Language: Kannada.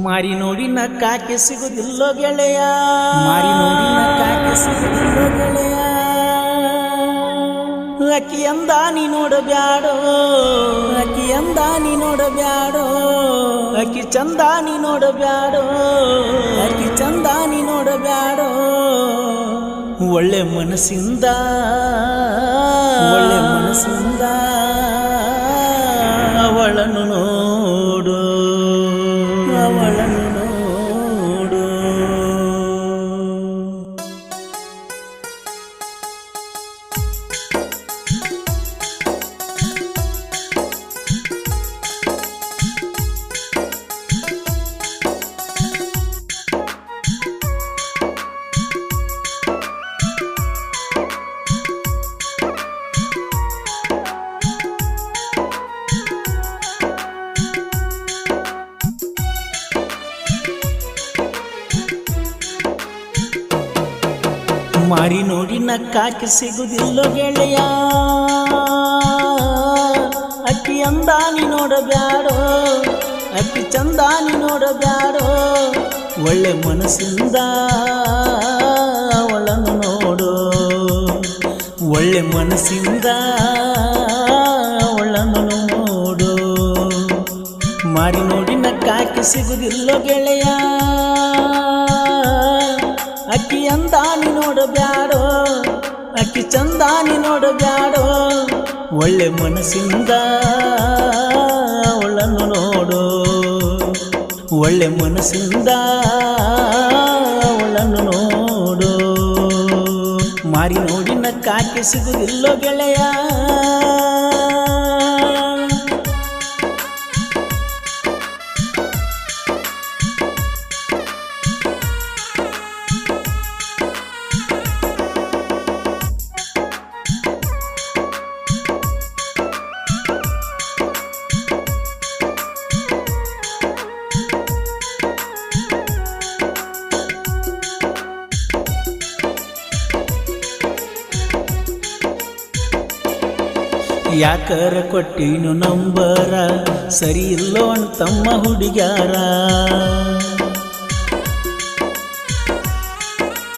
ಮಾರಿ ನೋಡಿ ನಕ್ಕಾಕೆ ಸಿಗುದಿಲ್ಲೋ ಗೆಳೆಯ, ಮಾರಿ ನೋಡಿ ನಕ್ಕಾಕೆ ಸಿಗುದಿಲ್ಲೋ ಗೆಳೆಯ. ಅಕ್ಕಿಯಂದ ನೀ ನೋಡಬ್ಯಾಡೋ, ಅಕ್ಕಿಯಂದ ನೀ ನೋಡಬ್ಯಾಡೋ, ಅಕ್ಕಿ ಚಂದ ನೀ ನೋಡಬ್ಯಾಡೋ, ಅಕ್ಕಿ ಚಂದ ನೀ ನೋಡಬ್ಯಾಡೋ. ಒಳ್ಳೆ ಮನಸ್ಸಿಂದ, ಒಳ್ಳೆ ಮನಸ್ಸಿಂದ ಅವಳನ್ನು ನೋಡು, ಅವಳನ್ನು ನೋಡು. ಮಾರಿ ನೋಡಿ ನಕ್ಕಾಕೆ ಸಿಗುದಿಲ್ಲೋ ಗೆಳೆಯ, ಅಕ್ಕಿ ಅಂದ ನೀ ನೋಡಬ್ಯಾಡೋ, ಅಕ್ಕಿ ಚಂದ ನೀ ನೋಡಬ್ಯಾಡೋ. ಒಳ್ಳೆ ಮನಸ್ಸಿಂದ ಅವಳನ್ನು ನೋಡು, ಒಳ್ಳೆ ಮನಸ್ಸಿಂದ ಅವಳನ್ನು ನೋಡು. ಮಾರಿ ನೋಡಿ ನಕ್ಕಾಕೆ ಸಿಗುದಿಲ್ಲೋ ಗೆಳೆಯ, ಅಕ್ಕಿ ಅಂದ ನೀ ನೋಡಬ್ಯಾಡೋ, ಅಕ್ಕಿ ಚಂದ ನೀ ನೋಡಬ್ಯಾಡೋ. ಒಳ್ಳೆ ಮನಸ್ಸಿಂದ ಅವಳನ್ನು ನೋಡು, ಒಳ್ಳೆ ಮನಸ್ಸಿಂದ ಅವಳನ್ನು ನೋಡು. ಮಾರಿ ನೋಡಿ ನಕ್ಕಾಕೆ ಸಿಗುದಿಲ್ಲೋ ಗೆಳೆಯ. ಯಾಕರ ಕೊಟ್ಟಿನು ನಂಬರ, ಸರಿ ಇಲ್ಲೋ ತಮ್ಮ ಹುಡುಗ್ಯಾರ.